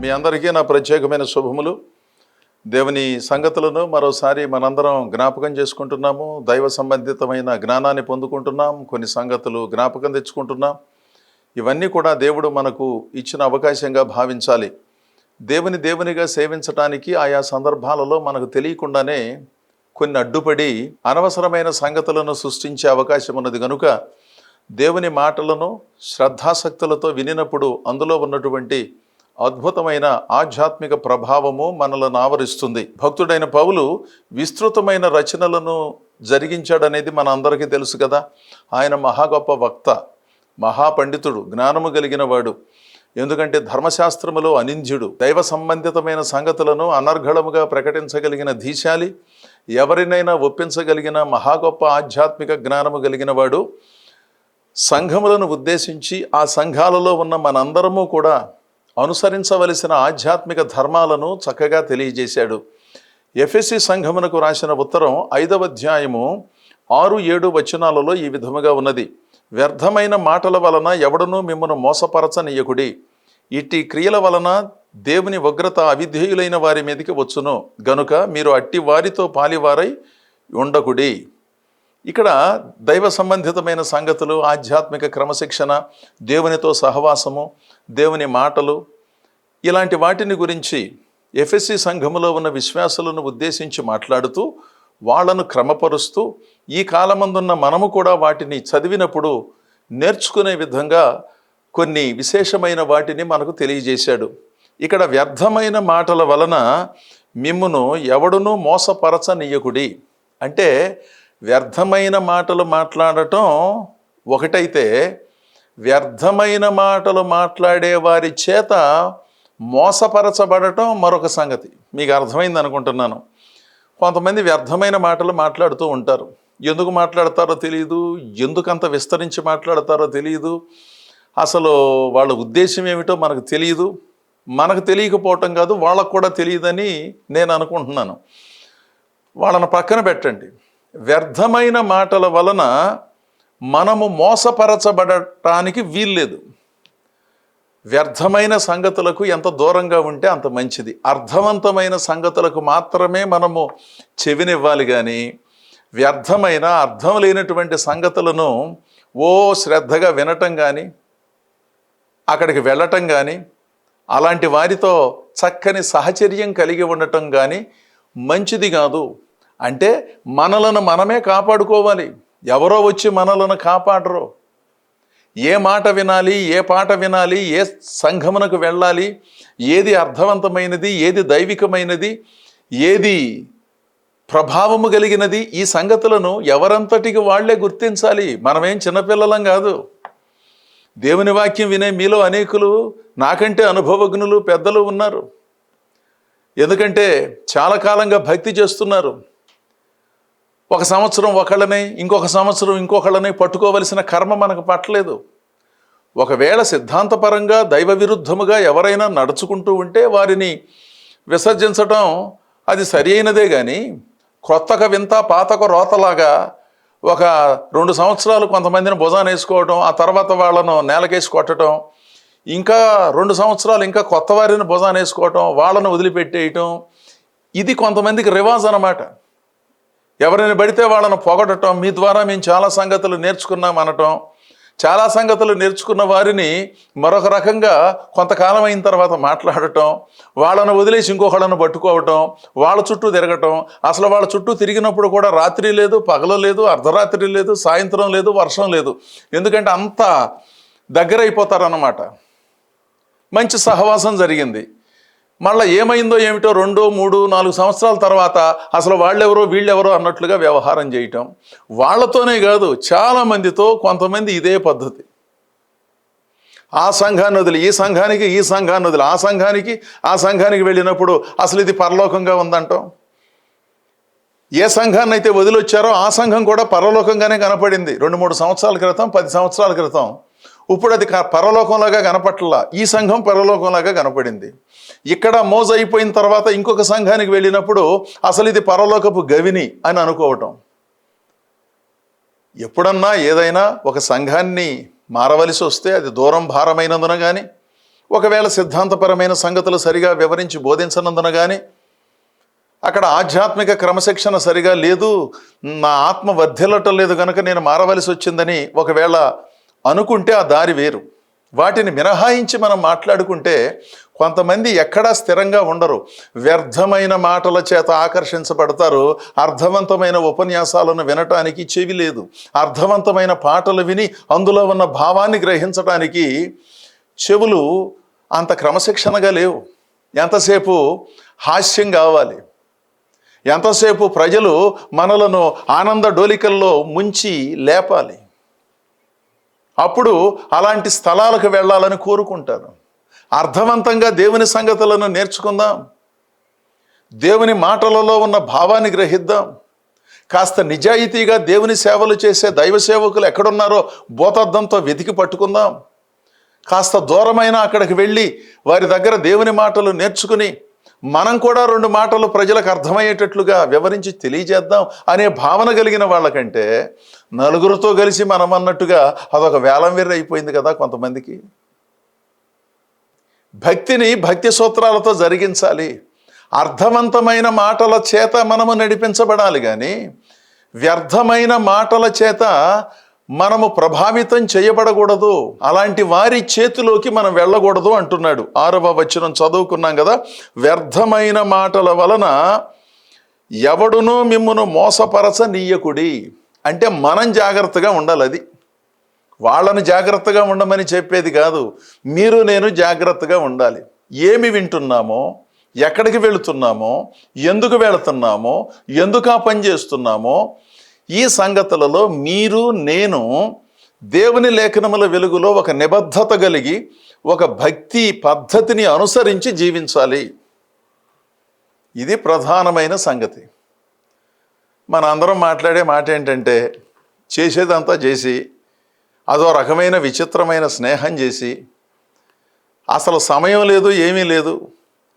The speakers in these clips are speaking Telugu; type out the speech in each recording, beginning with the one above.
మీ అందరికీ నా ప్రత్యేకమైన శుభములు. దేవుని సంగతులను మరోసారి మనందరం జ్ఞాపకం చేసుకుంటున్నాము. దైవ సంబంధితమైన జ్ఞానాన్ని పొందుకుంటున్నాం. కొన్ని సంగతులు జ్ఞాపకం తెచ్చుకుంటున్నాం. ఇవన్నీ కూడా దేవుడు మనకు ఇచ్చిన అవకాశంగా భావించాలి. దేవునిగా సేవించడానికి ఆయా సందర్భాలలో మనకు తెలియకుండానే కొన్ని అడ్డుపడి అనవసరమైన సంగతులను సృష్టించే అవకాశం ఉన్నది. కనుక దేవుని మాటలను శ్రద్ధాసక్తులతో వినినప్పుడు అందులో ఉన్నటువంటి అద్భుతమైన ఆధ్యాత్మిక ప్రభావము మనలను ఆవరిస్తుంది. భక్తుడైన పౌలు విస్తృతమైన రచనలను జరిగించాడనేది మన అందరికీ తెలుసు కదా. ఆయన మహా గొప్ప వక్త, మహాపండితుడు, జ్ఞానము కలిగిన వాడు. ఎందుకంటే ధర్మశాస్త్రములో అనింద్యుడు, దైవ సంబంధితమైన సంగతులను అనర్గళముగా ప్రకటించగలిగిన ధీశాలి, ఎవరినైనా ఒప్పించగలిగిన మహా గొప్ప ఆధ్యాత్మిక జ్ఞానము కలిగిన వాడు. సంఘములను ఉద్దేశించి ఆ సంఘాలలో ఉన్న మనందరము కూడా అనుసరించవలసిన ఆధ్యాత్మిక ధర్మాలను చక్కగా తెలియజేశాడు. ఎఫెసీ సంఘమునకు రాసిన ఉత్తరం 5వ అధ్యాయము 6-7 వచనాలలో ఈ విధముగా ఉన్నది. వ్యర్థమైన మాటల వలన ఎవడనూ మిమ్మను మోసపరచనీయకుడి. ఇట్టి క్రియల వలన దేవుని ఉగ్రత అవిధేయులైన వారి మీదకి వచ్చును గనుక మీరు అట్టి వారితో పాలివారై ఉండకుడి. ఇక్కడ దైవ సంబంధితమైన సంగతులు, ఆధ్యాత్మిక క్రమశిక్షణ, దేవునితో సహవాసము, దేవుని మాటలు, ఇలాంటి వాటిని గురించి ఎఫెసీ సంఘములో ఉన్న విశ్వాసులను ఉద్దేశించి మాట్లాడుతూ వాళ్ళను క్రమపరుస్తూ ఈ కాలమందున్న మనము కూడా వాటిని చదివినప్పుడు నేర్చుకునే విధంగా కొన్ని విశేషమైన వాటిని మనకు తెలియజేశాడు. ఇక్కడ వ్యర్థమైన మాటల వలన మిమ్మును ఎవడునూ మోసపరచనీయకుడి అంటే వ్యర్థమైన మాటలు మాట్లాడటం ఒకటైతే వ్యర్థమైన మాటలు మాట్లాడే వారి చేత మోసపరచబడటం మరొక సంగతి. మీకు అర్థమైంది అనుకుంటున్నాను. కొంతమంది వ్యర్థమైన మాటలు మాట్లాడుతూ ఉంటారు. ఎందుకు మాట్లాడతారో తెలియదు, ఎందుకంత విస్తరించి మాట్లాడతారో తెలియదు, అసలు వాళ్ళ ఉద్దేశం ఏమిటో మనకు తెలియదు. మనకు తెలియకపోవటం కాదు, వాళ్ళకు కూడా తెలియదని నేను అనుకుంటున్నాను. వాళ్ళని పక్కన పెట్టండి. వ్యర్థమైన మాటల వలన మనము మోసపరచబడటానికి వీల్లేదు. వ్యర్థమైన సంగతులకు ఎంత దూరంగా ఉంటే అంత మంచిది. అర్థవంతమైన సంగతులకు మాత్రమే మనము చెవినివ్వాలి. కానీ వ్యర్థమైన అర్థం లేనటువంటి సంగతులను శ్రద్ధగా వినటం కానీ, అక్కడికి వెళ్ళటం కానీ, అలాంటి వారితో చక్కని సహచర్యం కలిగి ఉండటం కానీ మంచిది కాదు. అంటే మనలను మనమే కాపాడుకోవాలి. ఎవరో వచ్చి మనలను కాపాడరు. ఏ మాట వినాలి, ఏ పాట వినాలి, ఏ సంఘమునకు వెళ్ళాలి, ఏది అర్థవంతమైనది, ఏది దైవికమైనది, ఏది ప్రభావము కలిగినది, ఈ సంగతులను ఎవరంతటికి వాళ్లే గుర్తించాలి. మనమేం చిన్నపిల్లలం కాదు. దేవుని వాక్యం వినే మీలో అనేకులు నాకంటే అనుభవజ్ఞులు, పెద్దలు ఉన్నారు. ఎందుకంటే చాలా కాలంగా భక్తి చేస్తున్నారు. ఒక సంవత్సరం ఒకళ్ళని, ఇంకొక సంవత్సరం ఇంకొకళ్ళని పట్టుకోవలసిన కర్మ మనకు పట్టలేదు. ఒకవేళ సిద్ధాంతపరంగా దైవ విరుద్ధముగా ఎవరైనా నడుచుకుంటూ ఉంటే వారిని విసర్జించటం అది సరి అయినదే. కానీ క్రొత్తక వింత పాతక రోతలాగా ఒక 2 సంవత్సరాలు కొంతమందిని భుజాన వేసుకోవటం, ఆ తర్వాత వాళ్ళను నేలకేసి కొట్టడం, ఇంకా 2 సంవత్సరాలు ఇంకా కొత్త వారిని భుజాన వేసుకోవటం, వాళ్ళను వదిలిపెట్టేయటం, ఇది కొంతమందికి రివాజ్ అన్నమాట. ఎవరిని పడితే వాళ్ళను పొగడటం, మీ ద్వారా మేము చాలా సంగతులు నేర్చుకున్నాం అనటం, చాలా సంగతులు నేర్చుకున్న వారిని మరొక రకంగా కొంతకాలం అయిన తర్వాత మాట్లాడటం, వాళ్ళను వదిలేసి ఇంకొకళ్ళను పట్టుకోవటం, వాళ్ళ చుట్టూ తిరగటం. అసలు వాళ్ళ చుట్టూ తిరిగినప్పుడు కూడా రాత్రి లేదు, పగలు లేదు, అర్ధరాత్రి లేదు, సాయంత్రం లేదు, వర్షం లేదు. ఎందుకంటే అంత దగ్గర అయిపోతారన్నమాట. మంచి సహవాసం జరిగింది. మళ్ళీ ఏమైందో ఏమిటో 2, 3, 4 సంవత్సరాల తర్వాత అసలు వాళ్ళెవరో వీళ్ళెవరో అన్నట్లుగా వ్యవహారం చేయటం. వాళ్ళతోనే కాదు, చాలామందితో కొంతమంది ఇదే పద్ధతి. ఆ సంఘాన్ని వదిలి ఈ సంఘానికి, ఈ సంఘాన్ని వదిలి ఆ సంఘానికి వెళ్ళినప్పుడు అసలు ఇది పరలోకంగా ఉందంటాం. ఏ సంఘాన్ని అయితే వదిలొచ్చారో ఆ సంఘం కూడా పరలోకంగానే కనపడింది 2-3 సంవత్సరాల క్రితం, 10 సంవత్సరాల క్రితం. ఇప్పుడు అది పరలోకంలాగా కనపట్లా, ఈ సంఘం పరలోకంలాగా కనపడింది. ఇక్కడ మోజు అయిపోయిన తర్వాత ఇంకొక సంఘానికి వెళ్ళినప్పుడు అసలు ఇది పరలోకపు గవిని అని అనుకోవటం. ఎప్పుడన్నా ఏదైనా ఒక సంఘాన్ని మారవలసి వస్తే అది దూరం భారమైనందున కానీ, ఒకవేళ సిద్ధాంతపరమైన సంగతులు సరిగా వివరించి బోధించనందున కానీ, అక్కడ ఆధ్యాత్మిక క్రమశిక్షణ సరిగా లేదు, నా ఆత్మ వర్ధిల్లటం లేదు కనుక నేను మారవలసి వచ్చిందని ఒకవేళ అనుకుంటే ఆ దారి వేరు. వాటిని మినహాయించి మనం మాట్లాడుకుంటే కొంతమంది ఎక్కడా స్థిరంగా ఉండరు, వ్యర్థమైన మాటల చేత ఆకర్షించబడతారు. అర్థవంతమైన ఉపన్యాసాలను వినటానికి చెవి లేదు, అర్థవంతమైన పాటలు విని అందులో ఉన్న భావాన్ని గ్రహించడానికి చెవులు అంత క్రమశిక్షణగా లేవు. ఎంతసేపు హాస్యం కావాలి, ఎంతసేపు ప్రజలు మనలను ఆనంద డోలికల్లో ముంచి లేపాలి, అప్పుడు అలాంటి స్థలాలకు వెళ్ళాలని కోరుకుంటారు. అర్థవంతంగా దేవుని సంగతులను నేర్చుకుందాం, దేవుని మాటలలో ఉన్న భావాన్ని గ్రహిద్దాం. కాస్త నిజాయితీగా దేవుని సేవలు చేసే దైవ సేవకులు ఎక్కడున్నారో భూతద్దంతో వెతికి పట్టుకుందాం. కాస్త దూరమైన అక్కడికి వెళ్ళి వారి దగ్గర దేవుని మాటలు నేర్చుకుని మనం కూడా 2 మాటలు ప్రజలకు అర్థమయ్యేటట్లుగా వివరించి తెలియజేద్దాం అనే భావన కలిగిన వాళ్ళకంటే నలుగురితో కలిసి మనం అన్నట్టుగా అదొక వేలం వెర్రి అయిపోయింది కదా కొంతమందికి. భక్తిని భక్తి సూత్రాలతో జరిగించాలి, అర్థవంతమైన మాటల చేత మనము నడిపించబడాలి, కానీ వ్యర్థమైన మాటల చేత మనము ప్రభావితం చేయబడకూడదు, అలాంటి వారి చేతిలోకి మనం వెళ్ళకూడదు అంటున్నాడు. 6వ వచనం చదువుకున్నాం కదా, వ్యర్థమైన మాటల వలన ఎవడునూ మిమ్మును మోసపరచనీయకుడి. అంటే మనం జాగ్రత్తగా ఉండాలి, అది వాళ్ళని జాగ్రత్తగా ఉండమని చెప్పేది కాదు. మీరు నేను జాగ్రత్తగా ఉండాలి. ఏమి వింటున్నామో, ఎక్కడికి వెళుతున్నామో, ఎందుకు వెళుతున్నామో, ఎందుకు ఆ పని చేస్తున్నామో, ఈ సంగతులలో మీరు నేను దేవుని లేఖనముల వెలుగులో ఒక నిబద్ధత కలిగి ఒక భక్తి పద్ధతిని అనుసరించి జీవించాలి. ఇది ప్రధానమైన సంగతి. మన అందరం మాట్లాడే మాట ఏంటంటే, చేసేదంతా చేసి అదో రకమైన విచిత్రమైన స్నేహం చేసి అసలు సమయం లేదు, ఏమీ లేదు,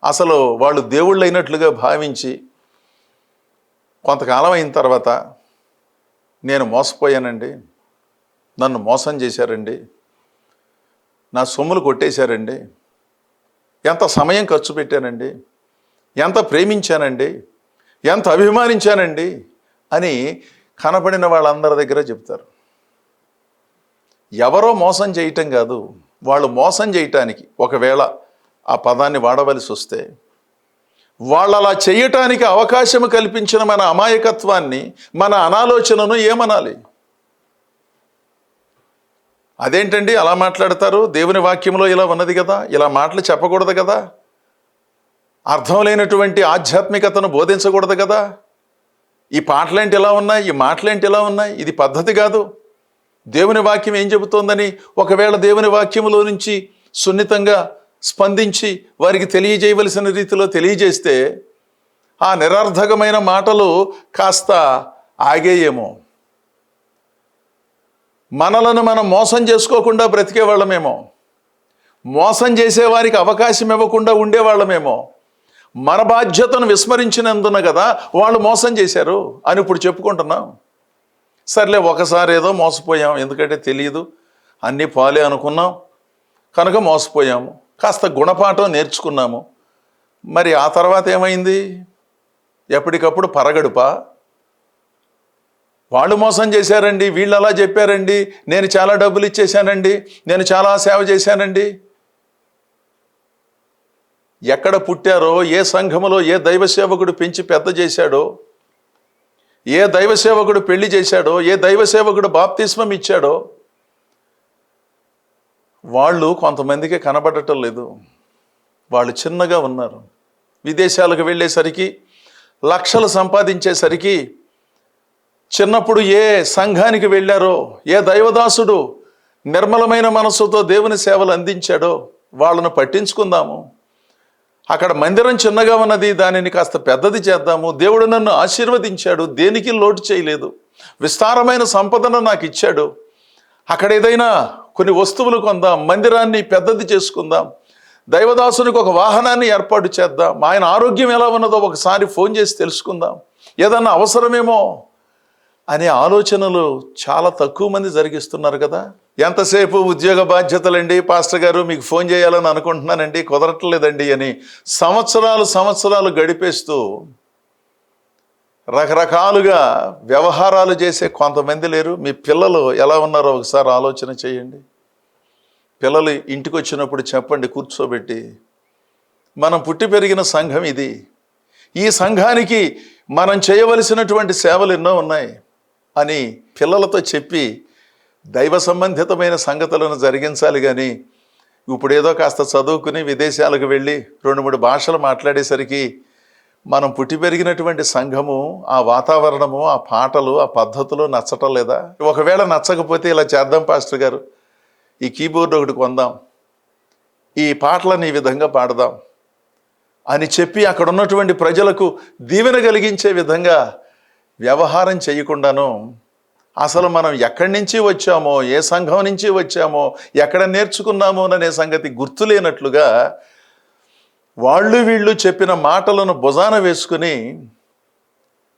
అసలు వాళ్ళు దేవుళ్ళు అయినట్లుగా భావించి కొంతకాలం అయిన తర్వాత నేను మోసపోయానండి, నన్ను మోసం చేశారండి, నా సొమ్ములు కొట్టేశారండి, ఎంత సమయం ఖర్చు పెట్టానండి, ఎంత ప్రేమించానండి, ఎంత అభిమానించానండి అని కనపడిన వాళ్ళందరి దగ్గర చెప్తారు. ఎవరో మోసం చేయటం కాదు, వాళ్ళు మోసం చేయటానికి ఒకవేళ ఆ పదాన్ని వాడవలసి వస్తే వాళ్ళు అలా చేయటానికి అవకాశం కల్పించిన మన అమాయకత్వాన్ని, మన అనాలోచనను ఏమనాలి? అదేంటండి అలా మాట్లాడతారు, దేవుని వాక్యంలో ఇలా ఉన్నది కదా, ఇలా మాటలు చెప్పకూడదు కదా, అర్థం లేనటువంటి ఆధ్యాత్మికతను బోధించకూడదు కదా, ఈ పాటలేంటి ఇలా ఉన్నాయి, ఈ మాటలేంటి ఇలా ఉన్నాయి, ఇది పద్ధతి కాదు, దేవుని వాక్యం ఏం చెబుతోందని ఒకవేళ దేవుని వాక్యములో నుంచి సున్నితంగా స్పందించి వారికి తెలియజేయవలసిన రీతిలో తెలియజేస్తే ఆ నిరర్థకమైన మాటలు కాస్త ఆగేయేమో, మనలను మనం మోసం చేసుకోకుండా బ్రతికేవాళ్ళమేమో, మోసం చేసేవారికి అవకాశం ఇవ్వకుండా ఉండేవాళ్ళమేమో, మన బాధ్యతను విస్మరించినందున కదా వాళ్ళు మోసం చేశారు అని ఇప్పుడు చెప్పుకుంటున్నాం. సర్లే, ఒకసారి ఏదో మోసపోయాం, ఎందుకంటే తెలియదు, అన్నీ పాలే అనుకున్నాం కనుక మోసపోయాము, కాస్త గుణపాఠం నేర్చుకున్నాము. మరి ఆ తర్వాత ఏమైంది? ఎప్పటికప్పుడు పరగడుపా? వాళ్ళు మోసం చేశారండి, వీళ్ళు అలా చెప్పారండి, నేను చాలా డబ్బులు ఇచ్చేశానండి, నేను చాలా సేవ చేశానండి. ఎక్కడ పుట్టారో, ఏ సంఘములో ఏ దైవ సేవకుడు పెంచి పెద్ద చేశాడో, ఏ దైవ సేవకుడు పెళ్లి చేశాడో, ఏ దైవ సేవకుడు బాప్తిస్మం ఇచ్చాడో వాళ్ళు కొంతమందికి కనబడటం లేదు. వాళ్ళు చిన్నగా ఉన్నారు. విదేశాలకు వెళ్ళేసరికి, లక్షలు సంపాదించేసరికి, చిన్నప్పుడు ఏ సంఘానికి వెళ్ళారో, ఏ దైవదాసుడు నిర్మలమైన మనస్సుతో దేవుని సేవలు అందించాడో వాళ్ళను పట్టించుకుందాము. అక్కడ మందిరం చిన్నగా ఉన్నది, దానిని కాస్త పెద్దది చేద్దాము. దేవుడు నన్ను ఆశీర్వదించాడు, దేనికి లోటు చేయలేదు, విస్తారమైన సంపదను నాకు ఇచ్చాడు, అక్కడ ఏదైనా కొన్ని వస్తువులు కొందాం, మందిరాన్ని పెద్దది చేసుకుందాం, దైవదాసునికి ఒక వాహనాన్ని ఏర్పాటు చేద్దాం, ఆయన ఆరోగ్యం ఎలా ఉన్నదో ఒకసారి ఫోన్ చేసి తెలుసుకుందాం, ఏదన్నా అవసరమేమో అనే ఆలోచనలు చాలా తక్కువ మంది జరిగిస్తున్నారు కదా. ఎంతసేపు ఉద్యోగ బాధ్యతలండి, పాస్టర్ గారు మీకు ఫోన్ చేయాలని అనుకుంటున్నానండి, కుదరట్లేదండి అని సంవత్సరాలు గడిపేస్తూ రకరకాలుగా వ్యవహారాలు చేసే కొంతమంది లేరు. మీ పిల్లలు ఎలా ఉన్నారో ఒకసారి ఆలోచన చేయండి. పిల్లలు ఇంటికి వచ్చినప్పుడు చెప్పండి, కూర్చోబెట్టి, మనం పుట్టి పెరిగిన సంఘం ఇది, ఈ సంఘానికి మనం చేయవలసినటువంటి సేవలు ఎన్నో ఉన్నాయి అని పిల్లలతో చెప్పి దైవ సంబంధితమైన సంగతులను జరిగించాలి. కానీ ఇప్పుడు ఏదో కాస్త చదువుకుని విదేశాలకు వెళ్ళి 2-3 భాషలు మాట్లాడేసరికి మనం పుట్టి పెరిగినటువంటి సంఘము, ఆ వాతావరణము, ఆ పాటలు, ఆ పద్ధతులు నచ్చటం లేదా? ఒకవేళ నచ్చకపోతే ఇలా చేద్దాం పాస్టర్ గారు, ఈ కీబోర్డ్ ఒకటి కొందాం, ఈ పాటలను ఈ విధంగా పాడదాం అని చెప్పి అక్కడ ఉన్నటువంటి ప్రజలకు దీవెన కలిగించే విధంగా వ్యవహారం చేయకుండాను, అసలు మనం ఎక్కడి నుంచి వచ్చామో, ఏ సంఘం నుంచి వచ్చామో, ఎక్కడ నేర్చుకున్నామో అనే సంగతి గుర్తులేనట్లుగా వాళ్ళు వీళ్ళు చెప్పిన మాటలను భుజాన వేసుకుని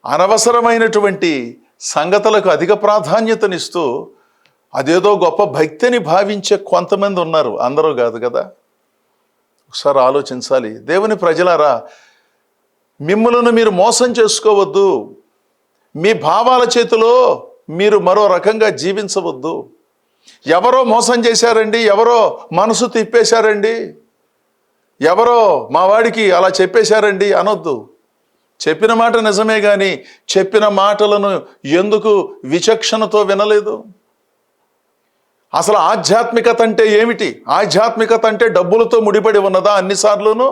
అనవసరమైనటువంటి సంగతులకు అధిక ప్రాధాన్యతనిస్తూ అదేదో గొప్ప భక్తిని భావించే కొంతమంది ఉన్నారు, అందరూ కాదు కదా. ఒకసారి ఆలోచించాలి. దేవుని ప్రజలారా, మిమ్మల్ని మీరు మోసం చేసుకోవద్దు. మీ భావాల చేతిలో మీరు మరో రకంగా జీవించవద్దు. ఎవరో మోసం చేశారండి, ఎవరో మనసు తిప్పేశారండి, ఎవరో మా వాడికి అలా చెప్పేశారండి అనొద్దు. చెప్పిన మాట నిజమే, కానీ చెప్పిన మాటలను ఎందుకు విచక్షణతో వినలేదు? అసలు ఆధ్యాత్మికత అంటే ఏమిటి? ఆధ్యాత్మికత అంటే డబ్బులతో ముడిపడి ఉన్నదా అన్నిసార్లునూ?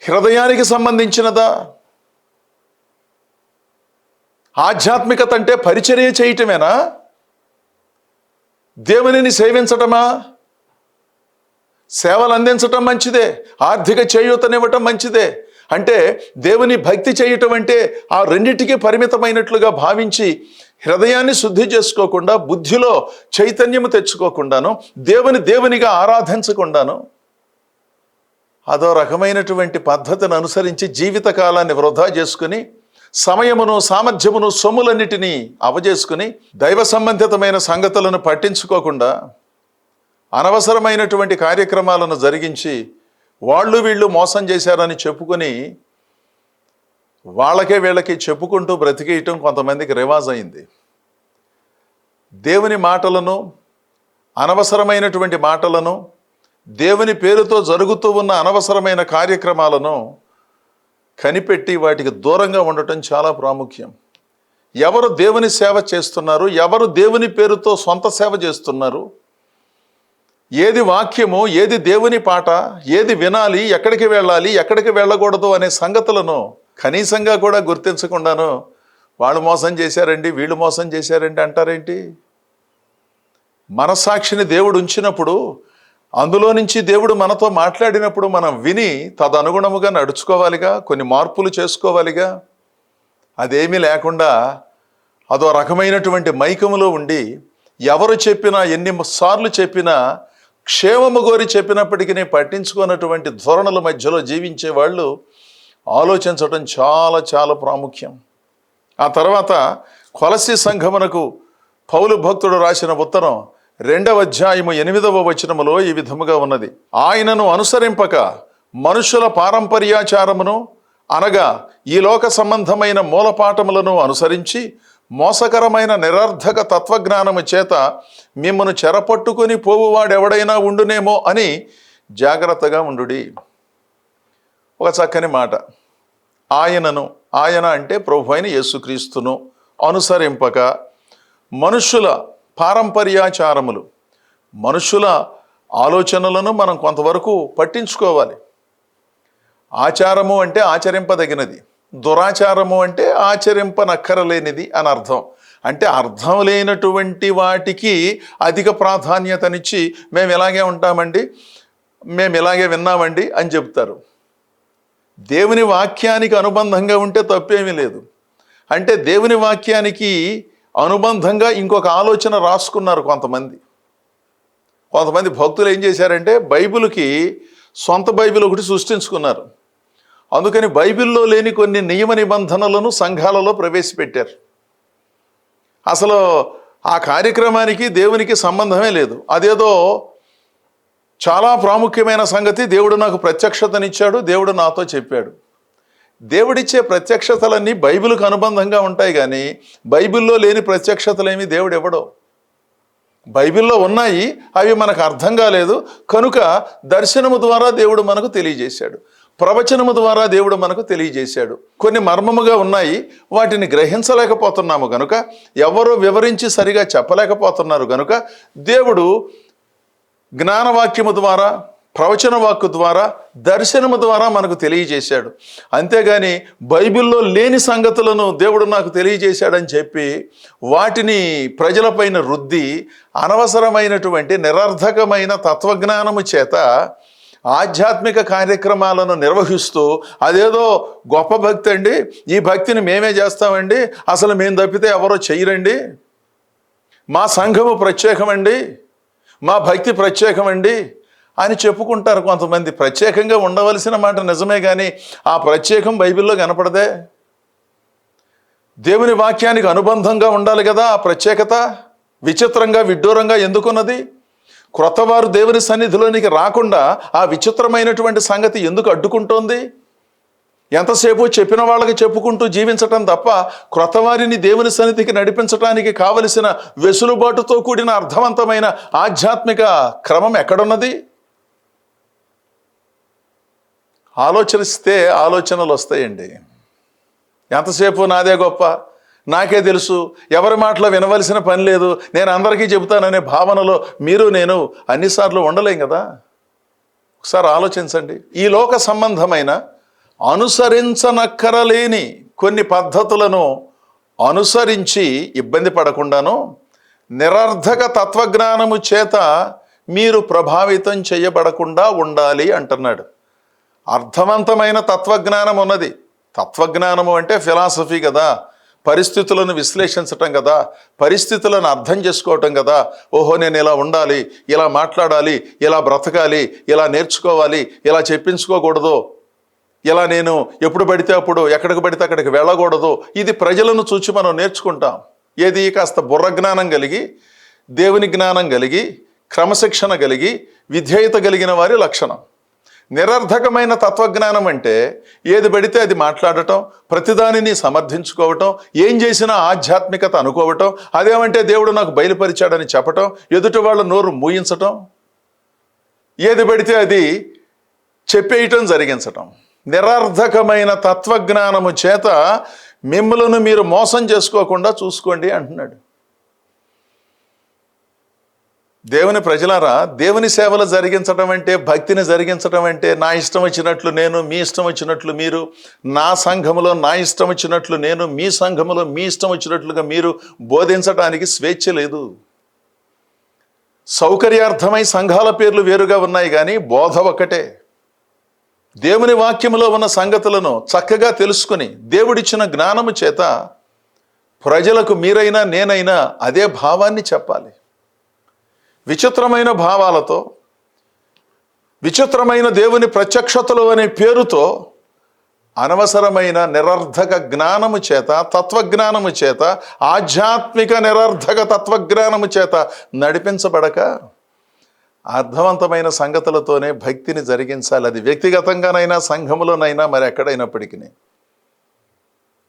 హృదయానికి సంబంధించినదా? ఆధ్యాత్మికత అంటే పరిచర్య చేయటమేనా? దేవునిని సేవించటమా? సేవలు అందించటం మంచిదే, ఆర్థిక చేయూతనివ్వటం మంచిదే. అంటే దేవుని భక్తి చేయటం అంటే ఆ రెండింటికి పరిమితమైనట్లుగా భావించి హృదయాన్ని శుద్ధి చేసుకోకుండా, బుద్ధిలో చైతన్యము తెచ్చుకోకుండాను, దేవునిగా ఆరాధించకుండాను అదో రకమైనటువంటి పద్ధతిని అనుసరించి జీవితకాలాన్ని వృధా చేసుకుని సమయమును, సామర్థ్యమును, సొమ్ములన్నిటినీ అవజేసుకుని దైవ సంబంధితమైన సంగతులను పట్టించుకోకుండా అనవసరమైనటువంటి కార్యక్రమాలను జరిగించి వాళ్ళు వీళ్ళు మోసం చేశారని చెప్పుకొని వాళ్ళకే వీళ్ళకి చెప్పుకుంటూ బ్రతికేయటం కొంతమందికి రివాజ్ అయింది. దేవుని మాటలను, అనవసరమైనటువంటి మాటలను, దేవుని పేరుతో జరుగుతూ ఉన్న అనవసరమైన కార్యక్రమాలను కనిపెట్టి వాటికి దూరంగా ఉండటం చాలా ప్రాముఖ్యం. ఎవరు దేవుని సేవ చేస్తున్నారు, ఎవరు దేవుని పేరుతో సొంత సేవ చేస్తున్నారు, ఏది వాక్యము, ఏది దేవుని పాట, ఏది వినాలి, ఎక్కడికి వెళ్ళాలి, ఎక్కడికి వెళ్ళకూడదు అనే సంగతులను కనీసంగా కూడా గుర్తించకుండాను వాళ్ళు మోసం చేశారండి, వీళ్ళు మోసం చేశారండి అంటారేంటి? మనస్సాక్షిని దేవుడు ఉంచినప్పుడు, అందులో నుంచి దేవుడు మనతో మాట్లాడినప్పుడు మనం విని తదనుగుణముగా నడుచుకోవాలిగా, కొన్ని మార్పులు చేసుకోవాలిగా. అదేమీ లేకుండా అదో రకమైనటువంటి మైకములో ఉండి ఎవరు చెప్పినా, ఎన్నిసార్లు చెప్పినా, క్షేమము కోరి చెప్పినప్పటికీ పట్టించుకున్నటువంటి ధోరణుల మధ్యలో జీవించే వాళ్ళు ఆలోచించటం చాలా చాలా ప్రాముఖ్యం. ఆ తర్వాత కొలస్సీ సంఘమునకు పౌలు భక్తుడు రాసిన ఉత్తరం 2వ అధ్యాయము 8వ వచనములో ఈ విధముగా ఉన్నది: ఆయనను అనుసరింపక మనుషుల పారంపర్యాచారమును అనగా ఈ లోక సంబంధమైన మూలపాఠములను అనుసరించి మోసకరమైన నిరర్ధక తత్వజ్ఞానము చేత మిమ్మను చెరపట్టుకుని పోవువాడెవడైనా ఉండునేమో అని జాగ్రత్తగా ఉండుడి. ఒక చక్కని మాట. ఆయనను, ఆయన అంటే ప్రభు అయిన యేసుక్రీస్తును అనుసరింపక మనుషుల పారంపర్యాచారములు, మనుషుల ఆలోచనలను మనం కొంతవరకు పట్టించుకోవాలి. ఆచారము అంటే ఆచరింపదగినది, దురాచారము అంటే ఆచరింపనక్కరలేనిది అని అర్థం. అంటే అర్థం లేనటువంటి వాటికి అధిక ప్రాధాన్యతనిచ్చి మేము ఇలాగే ఉంటామండి, మేము ఇలాగే విన్నామండి అని చెప్తారు. దేవుని వాక్యానికి అనుబంధంగా ఉంటే తప్పేమీ లేదు. అంటే దేవుని వాక్యానికి అనుబంధంగా ఇంకొక ఆలోచన రాసుకున్నారు కొంతమంది భక్తులు. ఏం చేశారంటే బైబిల్కి సొంత బైబిల్ ఒకటి సృష్టించుకున్నారు. అందుకని బైబిల్లో లేని కొన్ని నియమ నిబంధనలను సంఘాలలో ప్రవేశపెట్టారు. అసలు ఆ కార్యక్రమానికి దేవునికి సంబంధమే లేదు. అదేదో చాలా ప్రాముఖ్యమైన సంగతి, దేవుడు నాకు ప్రత్యక్షతనిచ్చాడు, దేవుడు నాతో చెప్పాడు. దేవుడిచ్చే ప్రత్యక్షతలన్నీ బైబిల్కు అనుబంధంగా ఉంటాయి, కానీ బైబిల్లో లేని ప్రత్యక్షతలేమి దేవుడు ఇవ్వడు. బైబిల్లో ఉన్నాయి, అవి మనకు అర్థం కాలేదు కనుక దర్శనము ద్వారా దేవుడు మనకు తెలియజేశాడు, ప్రవచనము ద్వారా దేవుడు మనకు తెలియజేశాడు. కొన్ని మర్మముగా ఉన్నాయి, వాటిని గ్రహించలేకపోతున్నాము కనుక, ఎవరో వివరించి సరిగా చెప్పలేకపోతున్నారు కనుక దేవుడు జ్ఞానవాక్యము ద్వారా, ప్రవచన వాక్కు ద్వారా, దర్శనము ద్వారా మనకు తెలియజేశాడు. అంతేగాని బైబిల్లో లేని సంగతులను దేవుడు నాకు తెలియజేశాడని చెప్పి వాటిని ప్రజలపైన రుద్ది అనవసరమైనటువంటి నిరర్ధకమైన తత్వజ్ఞానము చేత ఆధ్యాత్మిక కార్యక్రమాలను నిర్వహిస్తూ అదేదో గొప్ప భక్తి అండి, ఈ భక్తిని మేమే చేస్తామండి, అసలు మేము తప్పితే ఎవరో చెయ్యరండి, మా సంఘము ప్రత్యేకమండి, మా భక్తి ప్రత్యేకమండి అని చెప్పుకుంటారు కొంతమంది. ప్రత్యేకంగా ఉండవలసిన మాట నిజమే, కానీ ఆ ప్రత్యేకం బైబిల్లో కనపడదే. దేవుని వాక్యానికి అనుబంధంగా ఉండాలి కదా ఆ ప్రత్యేకత. విచిత్రంగా విడ్డూరంగా ఎందుకున్నది? క్రొత్తవారు దేవుని సన్నిధిలోనికి రాకుండా ఆ విచిత్రమైనటువంటి సంగతి ఎందుకు అడ్డుకుంటోంది? ఎంతసేపు చెప్పిన వాళ్ళకి చెప్పుకుంటూ జీవించటం తప్ప క్రొత్తవారిని దేవుని సన్నిధికి నడిపించడానికి కావలసిన వెసులుబాటుతో కూడిన అర్థవంతమైన ఆధ్యాత్మిక క్రమం ఎక్కడున్నది? ఆలోచనిస్తే ఆలోచనలు వస్తాయండి. ఎంతసేపు నాదే గొప్ప, నాకే తెలుసు, ఎవరి మాటలో వినవలసిన పని లేదు, నేను అందరికీ చెబుతాననే భావనలో మీరు నేను అన్నిసార్లు ఉండలేం కదా. ఒకసారి ఆలోచించండి. ఈ లోక సంబంధమైన అనుసరించనక్కరలేని కొన్ని పద్ధతులను అనుసరించి ఇబ్బంది పడకుండాను నిరర్ధక తత్వజ్ఞానము చేత మీరు ప్రభావితం చేయబడకుండా ఉండాలి అంటున్నాడు. అర్థవంతమైన తత్వజ్ఞానం ఉన్నది. తత్వజ్ఞానము అంటే ఫిలాసఫీ కదా, పరిస్థితులను విశ్లేషించటం కదా, పరిస్థితులను అర్థం చేసుకోవటం కదా. ఓహో, నేను ఇలా ఉండాలి, ఇలా మాట్లాడాలి, ఇలా బ్రతకాలి, ఇలా నేర్చుకోవాలి, ఇలా చెప్పించుకోకూడదు, ఇలా నేను ఎప్పుడు పడితే అప్పుడు ఎక్కడికి పడితే అక్కడికి వెళ్ళకూడదు. ఇది ప్రజలను చూచి మనం నేర్చుకుంటాం. ఏది కాస్త బుర్ర జ్ఞానం కలిగి, దేవుని జ్ఞానం కలిగి, క్రమశిక్షణ కలిగి, విధేయత కలిగిన వారి లక్షణం. నిరర్ధకమైన తత్వజ్ఞానం అంటే ఏది పడితే అది మాట్లాడటం, ప్రతిదానిని సమర్థించుకోవటం, ఏం చేసినా ఆధ్యాత్మికత అనుకోవటం, అదేమంటే దేవుడు నాకు బయలుపరిచాడని చెప్పటం, ఎదుటి వాళ్ళ నోరు మూయించటం, ఏది పడితే అది చెప్పేయటం, జరిగించటం. నిరర్ధకమైన తత్వజ్ఞానము చేత మిమ్మలను మీరు మోసం చేసుకోకుండా చూసుకోండి అంటున్నాడు. దేవుని ప్రజలారా, దేవుని సేవలు జరిగించడం అంటే, భక్తిని జరిగించడం అంటే నా ఇష్టం వచ్చినట్లు నేను, మీ ఇష్టం వచ్చినట్లు మీరు, నా సంఘములో నా ఇష్టం వచ్చినట్లు నేను, మీ సంఘములో మీ ఇష్టం వచ్చినట్లుగా మీరు బోధించడానికి స్వేచ్ఛ లేదు. సౌకర్యార్థమై సంఘాల పేర్లు వేరుగా ఉన్నాయి, కానీ బోధ ఒక్కటే. దేవుని వాక్యములో ఉన్న సంగతులను చక్కగా తెలుసుకుని దేవుడిచ్చిన జ్ఞానము చేత ప్రజలకు మీరైనా నేనైనా అదే భావాన్ని చెప్పాలి. విచిత్రమైన భావాలతో, విచిత్రమైన దేవుని ప్రత్యక్షతలు అనే పేరుతో అనవసరమైన నిరర్ధక జ్ఞానము చేత, తత్వజ్ఞానము చేత, ఆధ్యాత్మిక నిరర్ధక తత్వజ్ఞానము చేత నడిపించబడక అర్థవంతమైన సంగతులతోనే భక్తిని జరిగించాలి. అది వ్యక్తిగతంగానైనా, సంఘములోనైనా, మరి ఎక్కడైనప్పటికీ.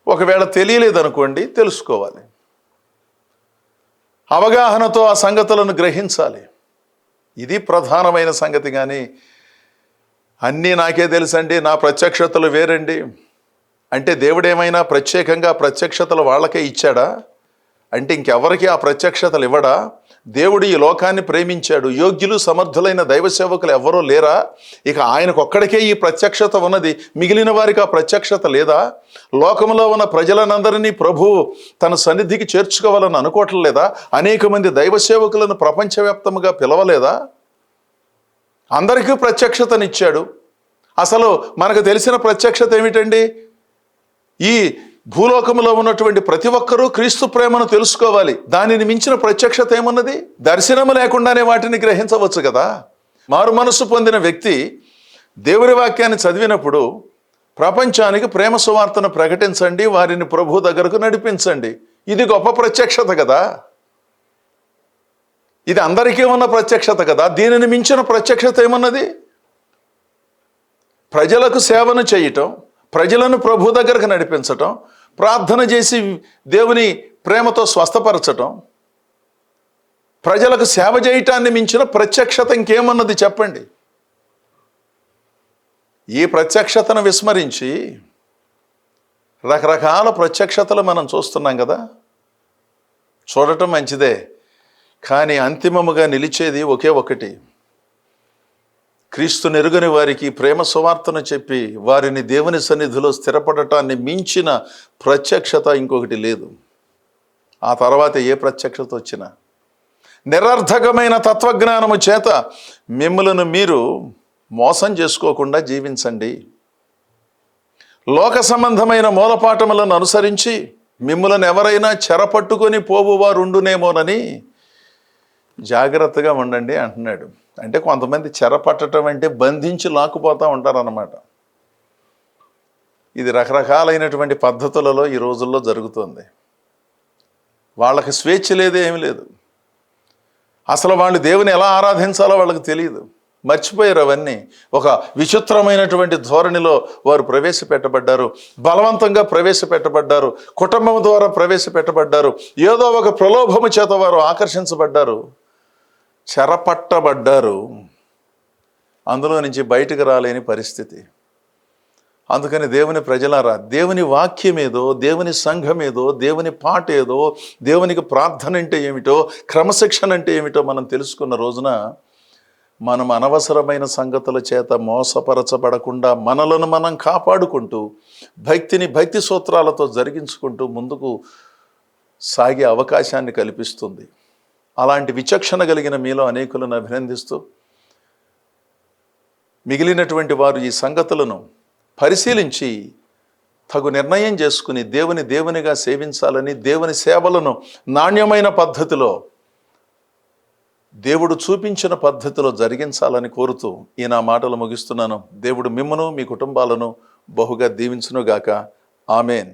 ఒకవేళ తెలియలేదనుకోండి, తెలుసుకోవాలి. అవగాహనతో ఆ సంగతులను గ్రహించాలి. ఇది ప్రధానమైన సంగతి. కానీ అన్నీ నాకే తెలుసండి, నా ప్రత్యక్షతలు వేరండి అంటే దేవుడేమైనా ప్రత్యేకంగా ప్రత్యక్షతలు వాళ్ళకే ఇచ్చాడా? అంటే ఇంకెవరికి ఆ ప్రత్యక్షతలు ఇవ్వడా? దేవుడు ఈ లోకాన్ని ప్రేమించాడు. యోగ్యులు సమర్థులైన దైవ సేవకులు ఎవరూ లేరా? ఇక ఆయనకు ఒక్కడికే ఈ ప్రత్యక్షత ఉన్నది, మిగిలిన వారికి ఆ ప్రత్యక్షత లేదా? లోకంలో ఉన్న ప్రజలనందరినీ ప్రభువు తన సన్నిధికి చేర్చుకోవాలని అనుకోవట్లేదా? అనేక మంది దైవ సేవకులను ప్రపంచవ్యాప్తముగా పిలవలేదా? అందరికీ ప్రత్యక్షతనిచ్చాడు. అసలు మనకు తెలిసిన ప్రత్యక్షత ఏమిటండి? ఈ భూలోకంలో ఉన్నటువంటి ప్రతి ఒక్కరూ క్రీస్తు ప్రేమను తెలుసుకోవాలి. దానిని మించిన ప్రత్యక్షత ఏమున్నది? దర్శనము లేకుండానే వాటిని గ్రహించవచ్చు కదా. మారు మనస్సు పొందిన వ్యక్తి దేవుని వాక్యాన్ని చదివినప్పుడు ప్రపంచానికి ప్రేమ సువార్తను ప్రకటించండి, వారిని ప్రభు దగ్గరకు నడిపించండి. ఇది గొప్ప ప్రత్యక్షత కదా. ఇది అందరికీ ఉన్న ప్రత్యక్షత కదా. దీనిని మించిన ప్రత్యక్షత ఏమన్నది? ప్రజలకు సేవను చేయటం, ప్రజలను ప్రభు దగ్గరకు నడిపించటం, ప్రార్థన చేసి దేవుని ప్రేమతో స్వస్థపరచటం, ప్రజలకు సేవ చేయటాన్ని మించిన ప్రత్యక్షత ఇంకేమన్నది చెప్పండి? ఈ ప్రత్యక్షతను విస్మరించి రకరకాల ప్రత్యక్షతలు మనం చూస్తున్నాం కదా. చూడటం మంచిదే, కానీ అంతిమముగా నిలిచేది ఒకే ఒకటి. క్రీస్తు నెరుగని వారికి ప్రేమ సువార్తను చెప్పి వారిని దేవుని సన్నిధిలో స్థిరపడటాన్ని మించిన ప్రత్యక్షత ఇంకొకటి లేదు. ఆ తర్వాత ఏ ప్రత్యక్షత వచ్చినా నిరర్థకమైన తత్వజ్ఞానము చేత మిమ్ములను మీరు మోసం చేసుకోకుండా జీవించండి. లోక సంబంధమైన మూలపాఠములను అనుసరించి మిమ్ములను ఎవరైనా చెరపట్టుకొని పోవువారుండునేమోనని జాగ్రత్తగా ఉండండి అంటున్నాడు. అంటే కొంతమంది చెరపట్టడం అంటే బంధించి లాక్కుపోతూ ఉంటారన్నమాట. ఇది రకరకాలైనటువంటి పద్ధతులలో ఈ రోజుల్లో జరుగుతుంది. వాళ్ళకి స్వేచ్ఛ లేదు, ఏమీ లేదు. అసలు వాళ్ళు దేవుని ఎలా ఆరాధించాలో వాళ్ళకి తెలియదు, మర్చిపోయారు అవన్నీ. ఒక విచిత్రమైనటువంటి ధోరణిలో వారు ప్రవేశపెట్టబడ్డారు, బలవంతంగా ప్రవేశపెట్టబడ్డారు, కుటుంబం ద్వారా ప్రవేశపెట్టబడ్డారు, ఏదో ఒక ప్రలోభము చేత వారు ఆకర్షించబడ్డారు, చెరపట్టబడ్డారు. అందులో నుంచి బయటకు రాలేని పరిస్థితి. అందుకని దేవుని ప్రజలారా, దేవుని వాక్యమేదో, దేవుని సంఘమేదో, దేవుని పాట ఏదో, దేవునికి ప్రార్థన అంటే ఏమిటో, క్రమశిక్షణ అంటే ఏమిటో మనం తెలుసుకున్న రోజున మనం అనవసరమైన సంగతుల చేత మోసపరచబడకుండా మనలను మనం కాపాడుకుంటూ భక్తిని భక్తి సూత్రాలతో జరిగించుకుంటూ ముందుకు సాగే అవకాశాన్ని కల్పిస్తుంది. అలాంటి విచక్షణ కలిగిన మీలో అనేకులను అభినందిస్తూ, మిగిలినటువంటి వారు ఈ సంగతులను పరిశీలించి తగు నిర్ణయం చేసుకుని దేవునిగా సేవించాలని, దేవుని సేవలను నాణ్యమైన పద్ధతిలో, దేవుడు చూపించిన పద్ధతిలో జరిగించాలని కోరుతూ ఈ నా మాటలు ముగిస్తున్నాను. దేవుడు మిమ్మును మీ కుటుంబాలను బహుగా దీవించునుగాక. ఆమెన్.